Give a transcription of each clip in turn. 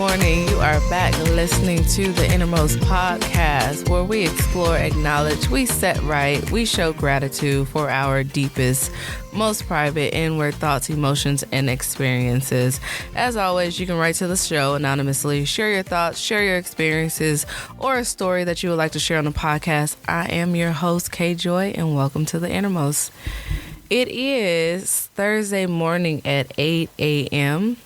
morning. You are back listening to the Innermost Podcast, where we explore, acknowledge, we set right, we show gratitude for our deepest, most private, inward thoughts, emotions, and experiences. As always, you can write to the show anonymously, share your thoughts, share your experiences, or a story that you would like to share on the podcast. I am your host, K Joy, and welcome to the Innermost. It is Thursday morning at 8 a.m.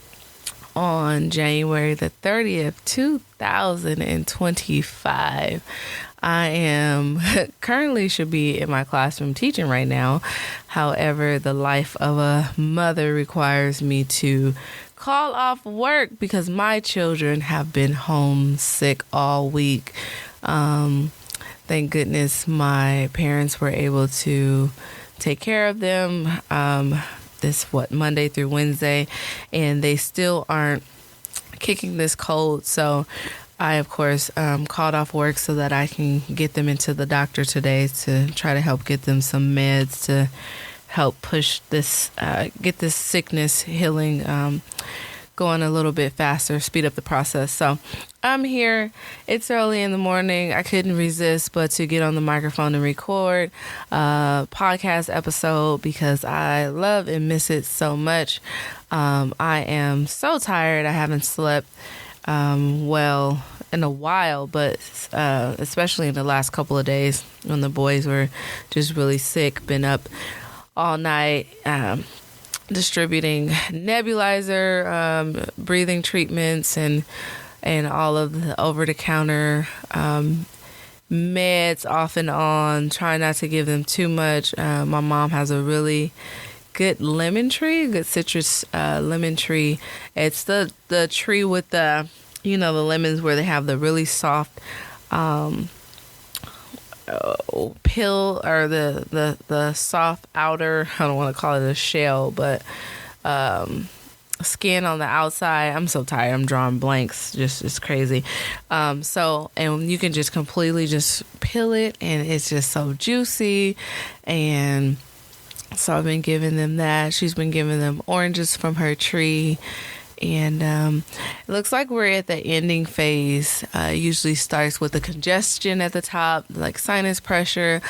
on January the 30th, 2025. I am currently should be in my classroom teaching right now. However, the life of a mother requires me to call off work because my children have been homesick all week. Thank goodness my parents were able to take care of them Monday through Wednesday, and they still aren't kicking this cold. So I, of course, called off work so that I can get them into the doctor today to try to help get them some meds to help push this, get this sickness healing going a little bit faster, speed up the process. So I'm here. It's early in the morning. I couldn't resist but to get on the microphone and record a podcast episode because I love and miss it so much. I am so tired. I haven't slept well in a while, but especially in the last couple of days when the boys were just really sick, been up all night, distributing nebulizer, breathing treatments, and all of the over-the-counter meds off and on. Try not to give them too much. My mom has a really good lemon tree, good citrus lemon tree. It's the tree with the lemons where they have the really soft peel, or the soft outer, I don't want to call it a shell, but skin on the outside. I'm so tired. I'm drawing blanks. It's crazy. And you can just completely just peel it, and it's just so juicy. And so I've been giving them that. She's been giving them oranges from her tree. And it looks like we're at the ending phase. Usually starts with the congestion at the top, like sinus pressure,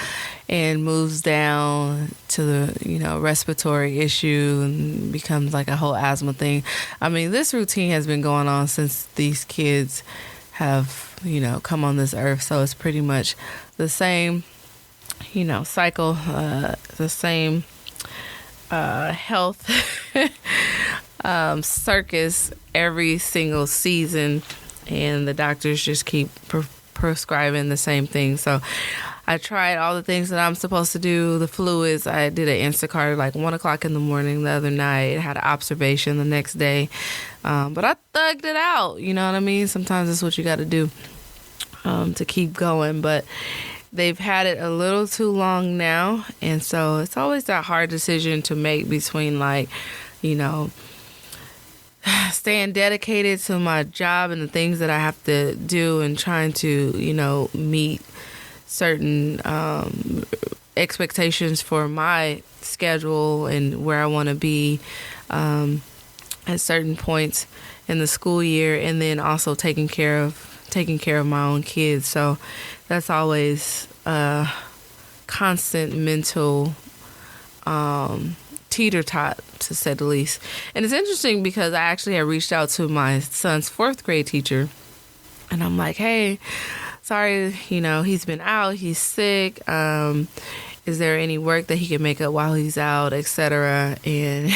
and moves down to the, respiratory issue and becomes like a whole asthma thing. I mean, this routine has been going on since these kids have, come on this earth. So it's pretty much the same, cycle, the same health circus every single season, and the doctors just keep prescribing the same thing. So I tried all the things that I'm supposed to do. The fluids, I did an Instacart like 1 o'clock in the morning the other night. Had an observation the next day, but I thugged it out. You know what I mean? Sometimes that's what you got to do to keep going. But they've had it a little too long now, and so it's always that hard decision to make between staying dedicated to my job and the things that I have to do, and trying to, meet certain expectations for my schedule and where I want to be at certain points in the school year, and then also taking care of my own kids. So that's always a constant mental teeter-tot, to say the least. And it's interesting because I actually had reached out to my son's 4th grade teacher, and I'm like, hey, sorry, he's been out, he's sick. Is there any work that he can make up while he's out, etc.? And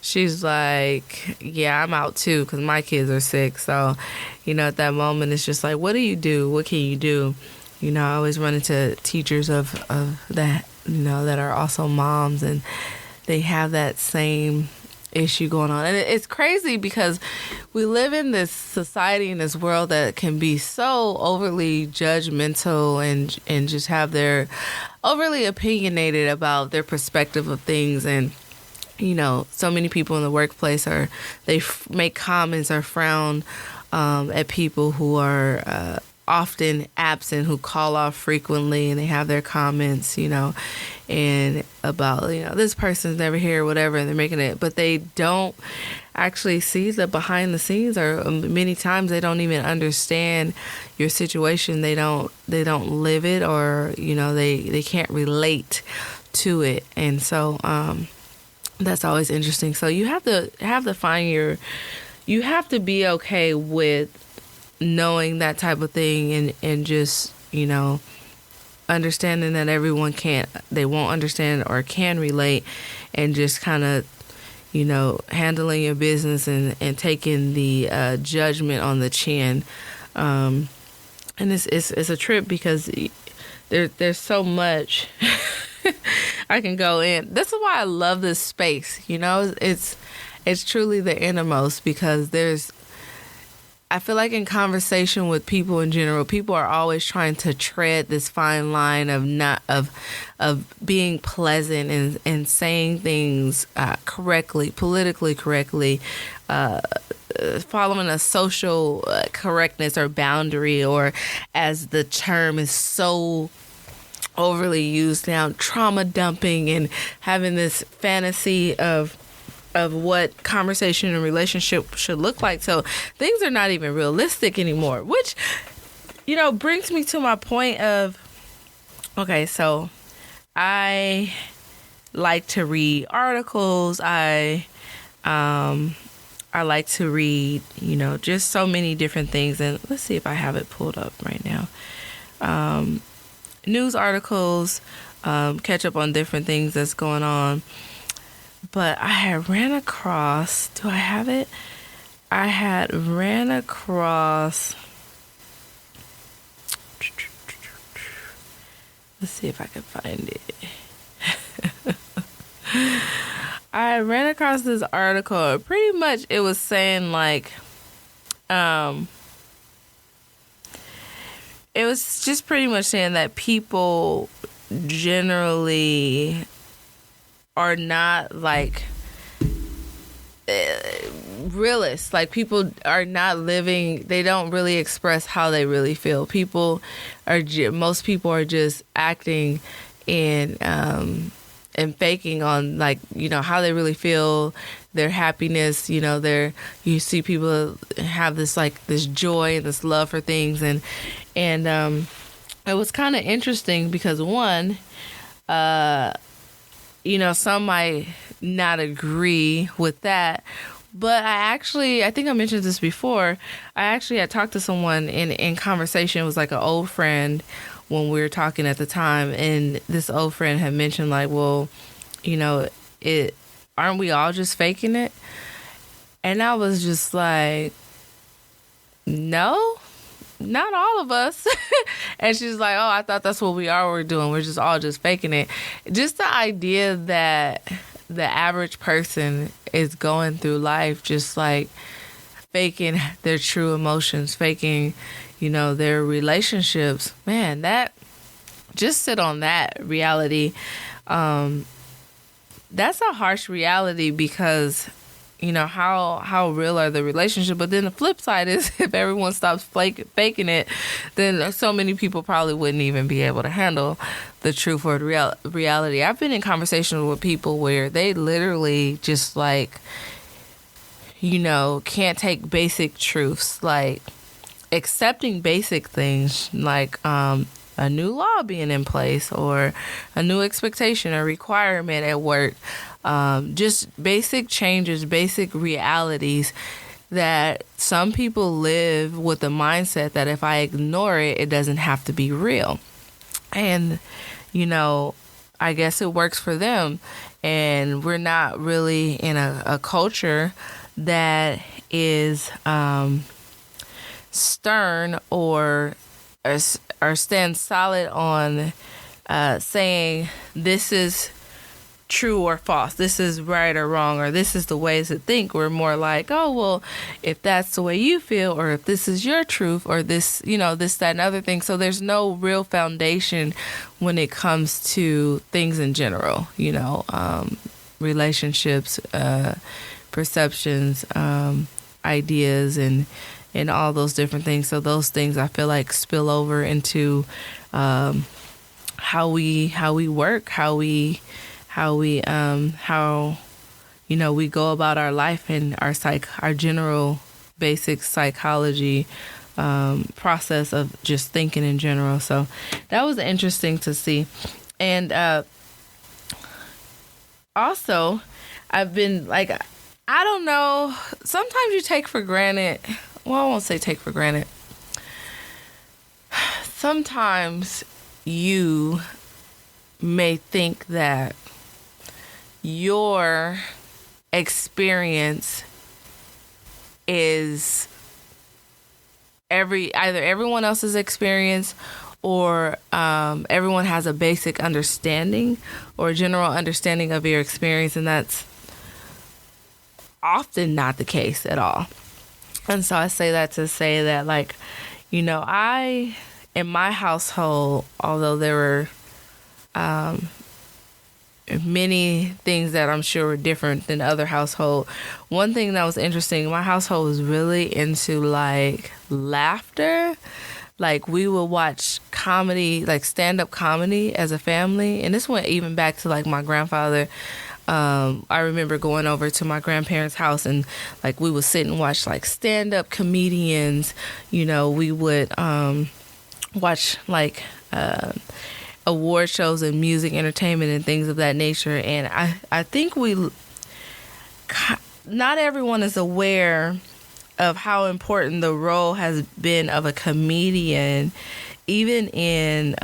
she's like, yeah, I'm out too because my kids are sick. So, at that moment, it's just like, what do you do? What can you do? I always run into teachers of that, that are also moms, and they have that same issue going on. And it's crazy because we live in this society, in this world that can be so overly judgmental and just have their overly opinionated about their perspective of things. And, so many people in the workplace make comments or frown at people who are often absent, who call off frequently, and they have their comments, and about, this person's never here, whatever, and they're making it, but they don't actually see the behind the scenes, or many times they don't even understand your situation. They don't live it, or, they can't relate to it. And so, that's always interesting. So you have to find you have to be okay with knowing that type of thing, and just, understanding that everyone they won't understand or can relate, and just kind of, handling your business and taking the judgment on the chin. And it's a trip, because there's so much I can go in. This is why I love this space. It's truly the innermost, because I feel like in conversation with people in general, people are always trying to tread this fine line of being pleasant and saying things correctly, politically correctly, following a social correctness or boundary, or, as the term is so overly used now, trauma dumping, and having this fantasy of what conversation and relationship should look like. So things are not even realistic anymore, which, brings me to my point of, okay, so I like to read articles. I like to read, just so many different things. And let's see if I have it pulled up right now. News articles, catch up on different things that's going on. But I had ran across, do I have it? I had ran across, let's see if I can find it. I ran across this article. Pretty much it was saying like, it was just pretty much saying that people generally are not like realists. Like, people are not living, they don't really express how they really feel. Most people are just acting and faking on, like, how they really feel, their happiness. You see people have this joy and this love for things, and it was kind of interesting because, one, some might not agree with that, but I think I mentioned this before. I had talked to someone in conversation. It was like an old friend when we were talking at the time, and this old friend had mentioned, like, well, aren't we all just faking it? And I was just like, no, not all of us. And she's like, oh, I thought that's what we're doing. We're just all just faking it. Just the idea that the average person is going through life just like faking their true emotions, faking, their relationships. Man, that, just sit on that reality. That's a harsh reality, because how real are the relationships? But then the flip side is, if everyone stops faking it, then so many people probably wouldn't even be able to handle the truth or the reality. I've been in conversations with people where they literally just can't take basic truths, like accepting basic things, like a new law being in place, or a new expectation or requirement at work. Just basic changes, basic realities that some people live with the mindset that if I ignore it, it doesn't have to be real. And, I guess it works for them. And we're not really in a culture that is stern or stand solid on saying this is true or false, this is right or wrong, or this is the ways to think. We're more like, oh, well, if that's the way you feel, or if this is your truth, or this, this, that, and other thing. So there's no real foundation when it comes to things in general, relationships, perceptions, ideas, and and all those different things. So those things I feel like spill over into how we work, how we we go about our life, and our general basic psychology process of just thinking in general. So that was interesting to see. And also, I've been like, I don't know, sometimes you take for granted, well, I won't say take for granted. Sometimes you may think that your experience is either everyone else's experience, or everyone has a basic understanding or general understanding of your experience, and that's often not the case at all. And so I say that to say that, like, in my household, although there were many things that I'm sure were different than other household, one thing that was interesting, my household was really into like laughter. Like, we would watch comedy, like stand-up comedy as a family. And this went even back to like my grandfather. I remember going over to my grandparents' house, and like we would sit and watch like stand-up comedians. We would watch like award shows and music entertainment and things of that nature. And I think not everyone is aware of how important the role has been of a comedian, even in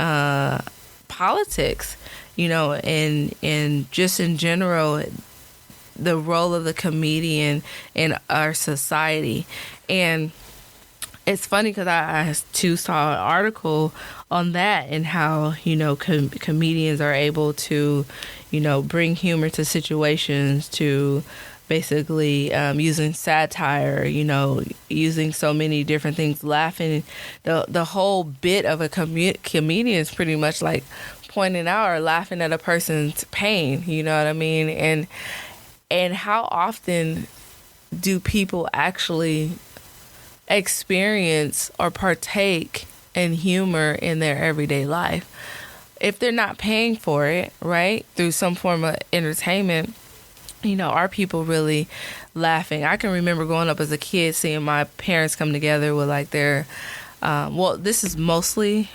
politics, and just in general, the role of the comedian in our society. And it's funny because I too saw an article on that, and how, comedians are able to, bring humor to situations, to basically using satire, using so many different things, laughing. The whole bit of a comedian is pretty much like pointing out or laughing at a person's pain, you know what I mean? And how often do people actually experience or partake in humor in their everyday life? If they're not paying for it, right, through some form of entertainment, are people really laughing? I can remember growing up as a kid, seeing my parents come together with like their, this is mostly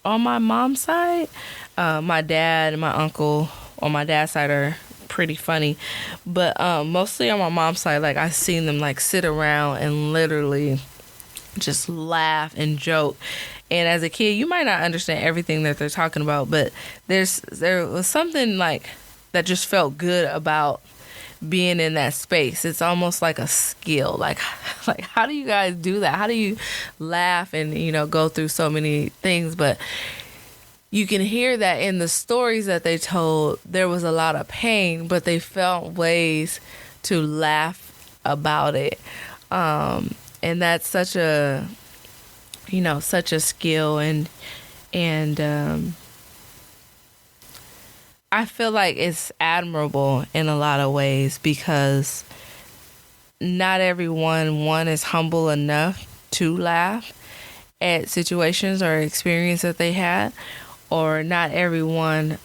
on my mom's side. My dad and my uncle on my dad's side are pretty funny, but mostly on my mom's side, like I've seen them like sit around and literally just laugh and joke. And as a kid, you might not understand everything that they're talking about, but there was something like that just felt good about being in that space. It's almost like a skill. Like how do you guys do that? How do you laugh and go through so many things? But you can hear that in the stories that they told. There was a lot of pain, but they found ways to laugh about it. And that's such a skill, and I feel like it's admirable in a lot of ways, because not everyone is humble enough to laugh at situations or experience that they had, or not everyone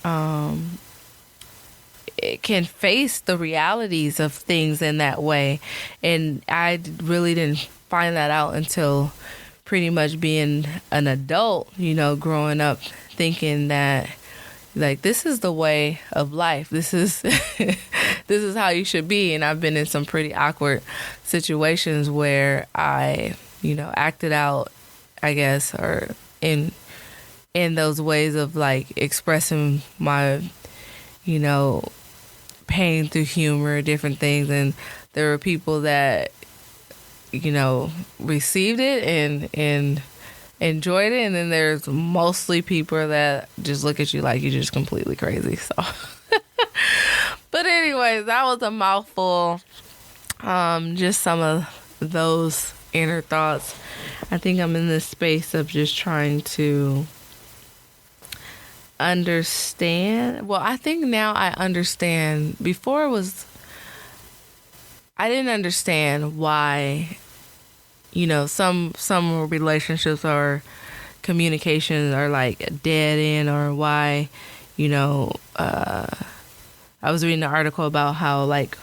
can face the realities of things in that way. And I really didn't find that out until pretty much being an adult, growing up thinking that like this is the way of life. This is this is how you should be. And I've been in some pretty awkward situations where I, acted out, I guess, or in those ways of like expressing my, pain through humor, different things. And there were people that, received it and enjoyed it. And then there's mostly people that just look at you like you're just completely crazy. So, but anyways, that was a mouthful. Just some of those inner thoughts. I think I'm in this space of just trying to understand. Well, I think now I understand. Before I didn't understand why some relationships or communications are like dead end, or why, I was reading an article about how like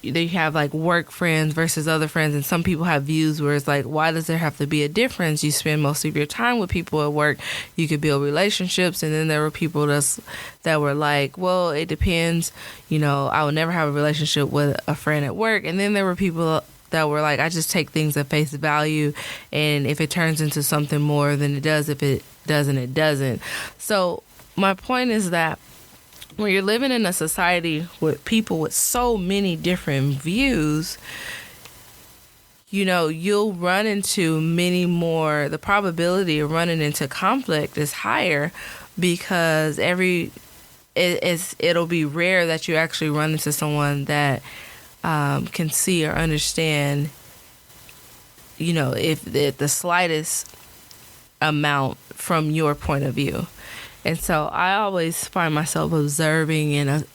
they have like work friends versus other friends, and some people have views where it's like, why does there have to be a difference? You spend most of your time with people at work, you could build relationships. And then there were people that were like, well, it depends, I would never have a relationship with a friend at work. And then there were people that were like, I just take things at face value, and if it turns into something more, then it does. If it doesn't, it doesn't. So my point is that when you're living in a society with people with so many different views, you'll run into many more. The probability of running into conflict is higher, because it'll be rare that you actually run into someone that can see or understand, if the slightest amount from your point of view. And so I always find myself observing and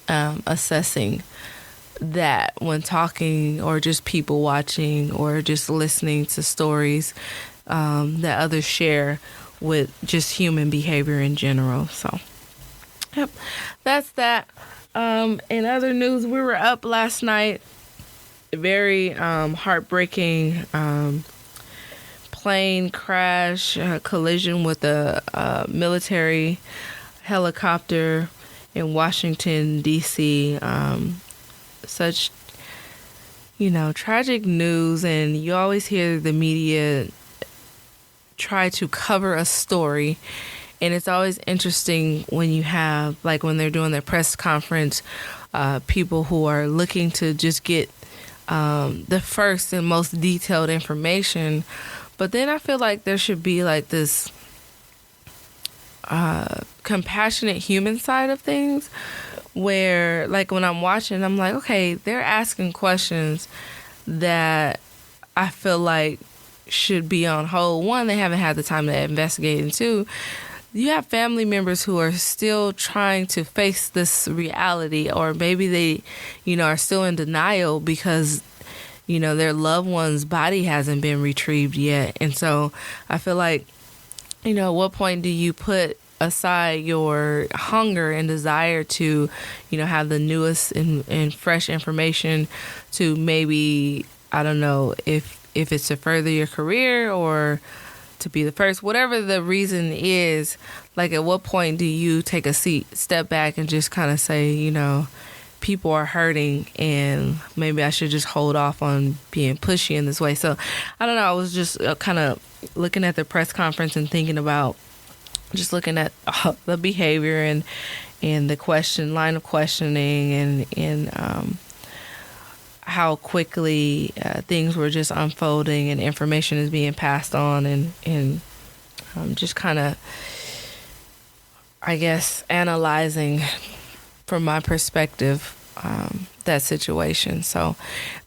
assessing that when talking, or just people watching, or just listening to stories that others share with just human behavior in general. So, yep, that's that. In other news, we were up last night. Very heartbreaking plane crash, collision with a military helicopter in Washington, D.C. Such, tragic news. And you always hear the media try to cover a story. And it's always interesting when you have, like when they're doing their press conference, people who are looking to just get the first and most detailed information. But then I feel like there should be like this compassionate human side of things, where like when I'm watching, I'm like, okay, they're asking questions that I feel like should be on hold. One, they haven't had the time to investigate. And two, you have family members who are still trying to face this reality, or maybe they, are still in denial because their loved one's body hasn't been retrieved yet. And so I feel like, at what point do you put aside your hunger and desire to, have the newest and fresh information to step I don't know if it's to further your career or to be the first, whatever the reason is, like at what point do you take a step back and just kind of say, people are hurting and maybe I should just hold off on being pushy in this way. So I don't know. I was just kind of looking at the press conference and thinking about just looking at the behavior and the line of questioning and how quickly things were just unfolding and information is being passed on and just kind of, I guess, analyzing from my perspective that situation. So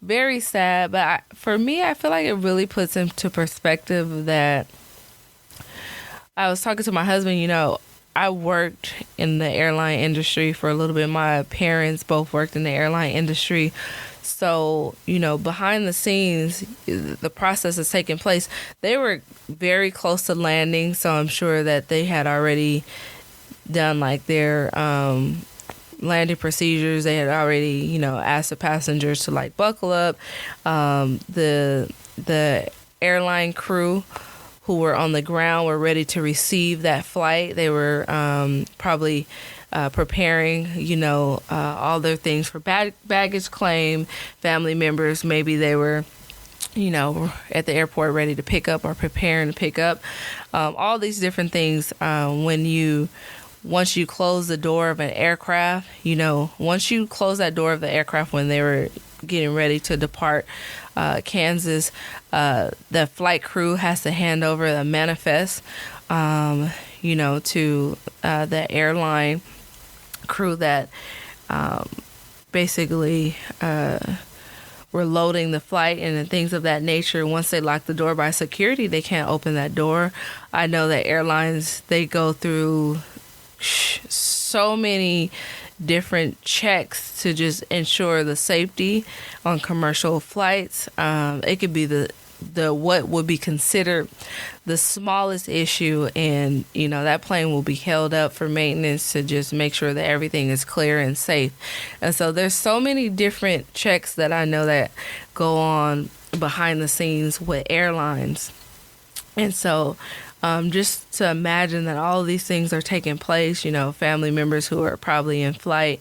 very sad, but for me, I feel like it really puts into perspective that I was talking to my husband, I worked in the airline industry for a little bit. My parents both worked in the airline industry. So, behind the scenes, the process is taking place. They were very close to landing, so I'm sure that they had already done like their landing procedures. They had already, asked the passengers to like buckle up. The airline crew who were on the ground were ready to receive that flight. They were probably preparing, all their things for baggage claim. Family members, maybe they were, at the airport ready to pick up or preparing to pick up. All these different things. Once you close the door of an aircraft, once you close that door of the aircraft when they were getting ready to depart Kansas, the flight crew has to hand over the manifest, to the airline crew that basically were loading the flight and things of that nature. Once they lock the door by security, they can't open that door. I know that airlines, they go through so many different checks to just ensure the safety on commercial flights. It could be the what would be considered the smallest issue, and that plane will be held up for maintenance to just make sure that everything is clear and safe. And so there's so many different checks that I know that go on behind the scenes with airlines. And so just to imagine that all of these things are taking place, family members who are probably in flight,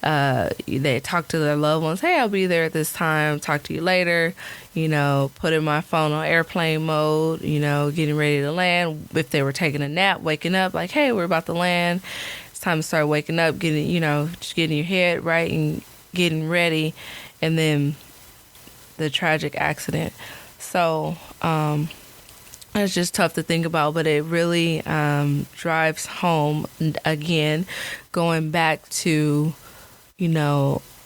they talk to their loved ones. Hey, I'll be there at this time. Talk to you later. Putting my phone on airplane mode, getting ready to land. If they were taking a nap, waking up like, hey, we're about to land. It's time to start waking up, just getting your head right and getting ready. And then the tragic accident. So, it's just tough to think about, but it really drives home, again, going back to,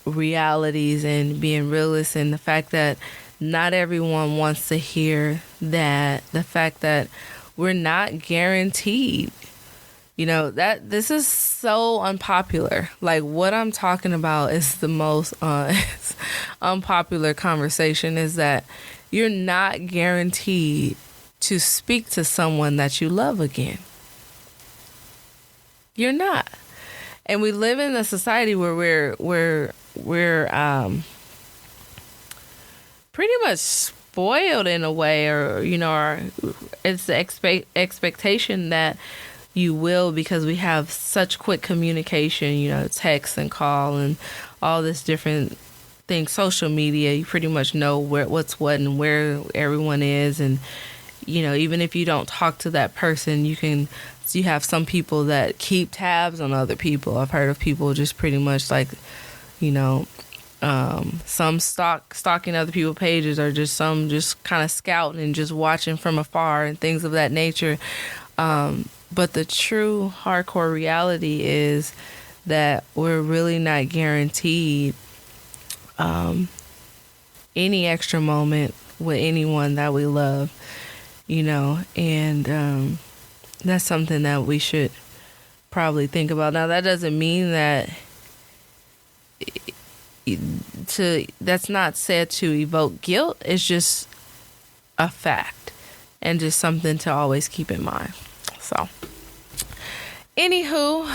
realities and being realist, and the fact that not everyone wants to hear that, the fact that we're not guaranteed. That this is so unpopular. Like, what I'm talking about is the most unpopular conversation, is that you're not guaranteed to speak to someone that you love again. You're not. And we live in a society where we're pretty much spoiled in a way, or it's the expectation that you will, because we have such quick communication, text and call and all this different things, social media. You pretty much know what's what and where everyone is, and even if you don't talk to that person, you have some people that keep tabs on other people. I've heard of people just pretty much like, some stalking other people's pages, or just some just kind of scouting and just watching from afar and things of that nature. But the true hardcore reality is that we're really not guaranteed any extra moment with anyone that we love. And that's something that we should probably think about. Now, that doesn't mean that that's not said to evoke guilt. It's just a fact, and just something to always keep in mind. So, anywho,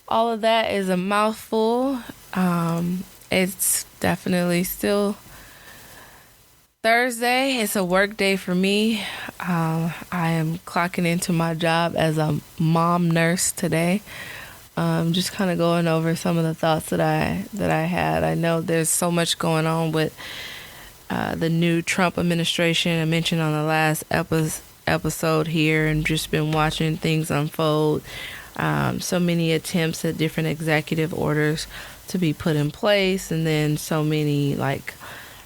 all of that is a mouthful. It's definitely still Thursday. It's a work day for me. I am clocking into my job as a mom nurse today. Just kind of going over some of the thoughts that I had. I know there's so much going on with the new Trump administration. I mentioned on the last episode here, and just been watching things unfold. So many attempts at different executive orders to be put in place, and then so many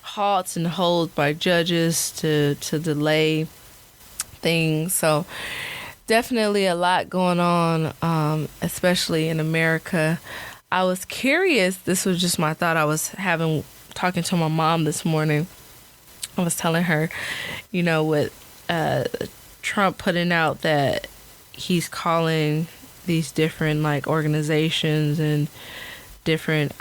halts and holds by judges to delay things. So definitely a lot going on, especially in America. I was curious. This was just my thought. I was talking to my mom this morning. I was telling her, with Trump putting out that he's calling these different organizations and different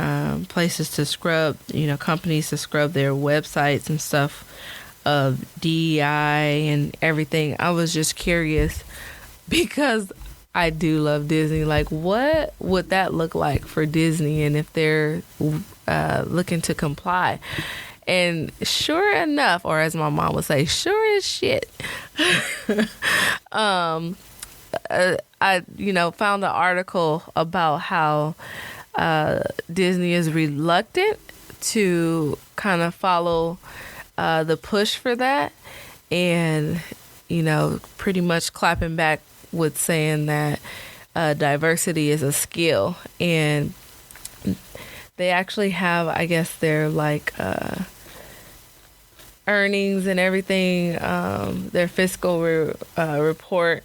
places to scrub, companies to scrub their websites and stuff of DEI and everything. I was just curious, because I do love Disney. What would that look like for Disney, and if they're looking to comply? And sure enough, or as my mom would say, sure as shit, I found an article about how Disney is reluctant to kind of follow the push for that, and pretty much clapping back with saying that diversity is a skill. And they actually have, I guess, their earnings and everything, their fiscal report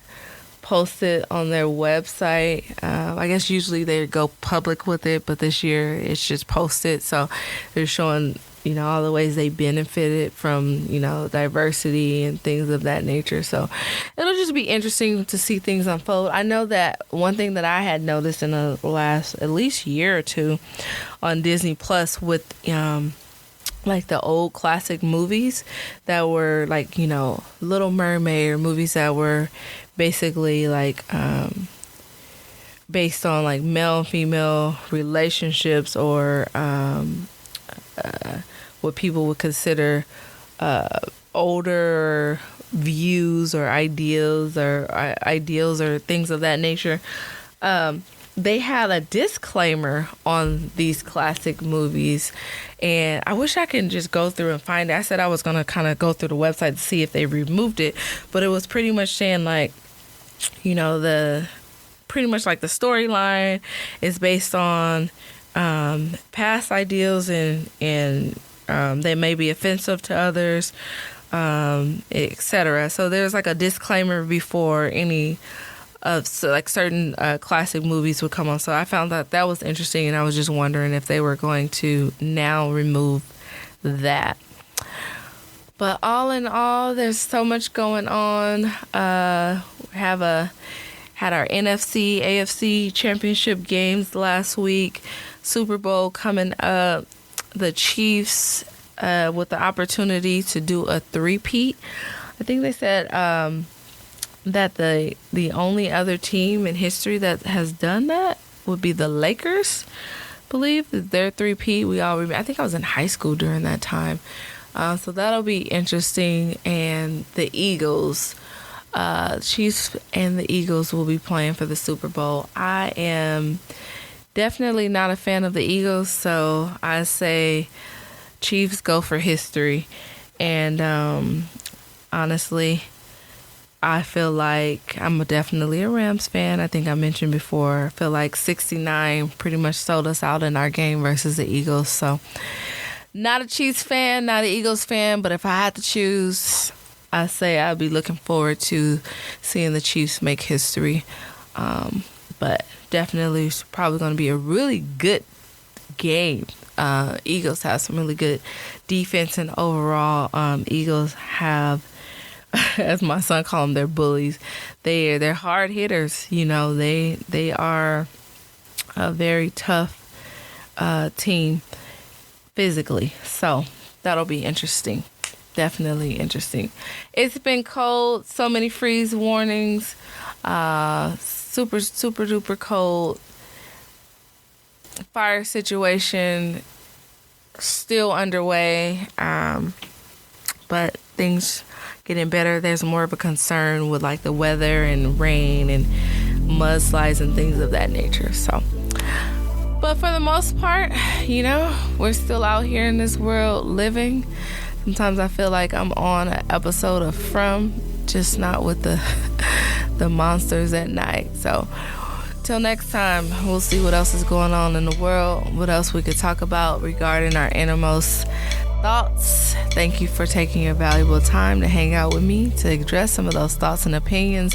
posted on their website. I guess usually they go public with it, but this year it's just posted. So they're showing, all the ways they benefited from, diversity and things of that nature. So it'll just be interesting to see things unfold. I know that one thing that I had noticed in the last at least year or two on Disney Plus with like the old classic movies that were like, Little Mermaid, or movies that were basically like based on like male and female relationships, or what people would consider older views or ideals or things of that nature. They had a disclaimer on these classic movies, and I wish I could just go through and find it. I said I was going to kind of go through the website to see if they removed it, but it was pretty much saying like, pretty much like the storyline is based on past ideals, and they may be offensive to others, etc. So there's like a disclaimer before any of certain classic movies would come on. So I found that was interesting, and I was just wondering if they were going to now remove that. But all in all, there's so much going on. Had our NFC, AFC championship games last week. Super Bowl coming up. The Chiefs with the opportunity to do a three-peat. I think they said that the only other team in history that has done that would be the Lakers. I believe their three-peat. We all remember. I think I was in high school during that time. So that'll be interesting. And the Eagles, Chiefs and the Eagles will be playing for the Super Bowl. I am definitely not a fan of the Eagles, so I say Chiefs go for history. And honestly, I feel like I'm definitely a Rams fan. I think I mentioned before, I feel like 69 pretty much sold us out in our game versus the Eagles. So not a Chiefs fan, not an Eagles fan, but if I had to choose, I say I'd be looking forward to seeing the Chiefs make history. But definitely it's probably going to be a really good game. Eagles have some really good defense, and overall, Eagles have, as my son called them, they're bullies. They're hard hitters. They are a very tough team physically. So that'll be interesting. Definitely interesting. It's been cold. So many freeze warnings. Super, super duper cold. Fire situation still underway. But things getting better. There's more of a concern with like the weather and rain and mudslides and things of that nature. So, but for the most part, we're still out here in this world living. Sometimes I feel like I'm on an episode of From, just not with the monsters at night. So till next time, we'll see what else is going on in the world, what else we could talk about regarding our innermost thoughts. Thank you for taking your valuable time to hang out with me to address some of those thoughts and opinions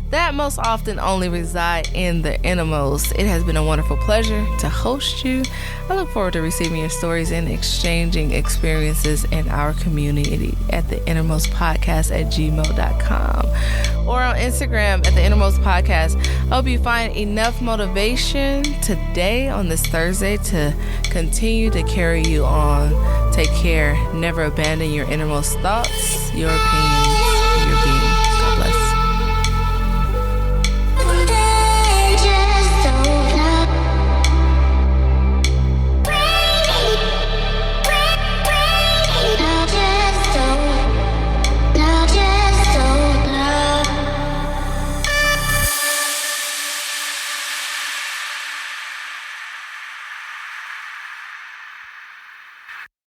that most often only reside in the innermost. It has been a wonderful pleasure to host you. I look forward to receiving your stories and exchanging experiences in our community at the Innermost Podcast@gmail.com or on Instagram at the Innermost Podcast. I hope you find enough motivation today on this Thursday to continue to carry you on. Take care. Never abandon your innermost thoughts, your opinions,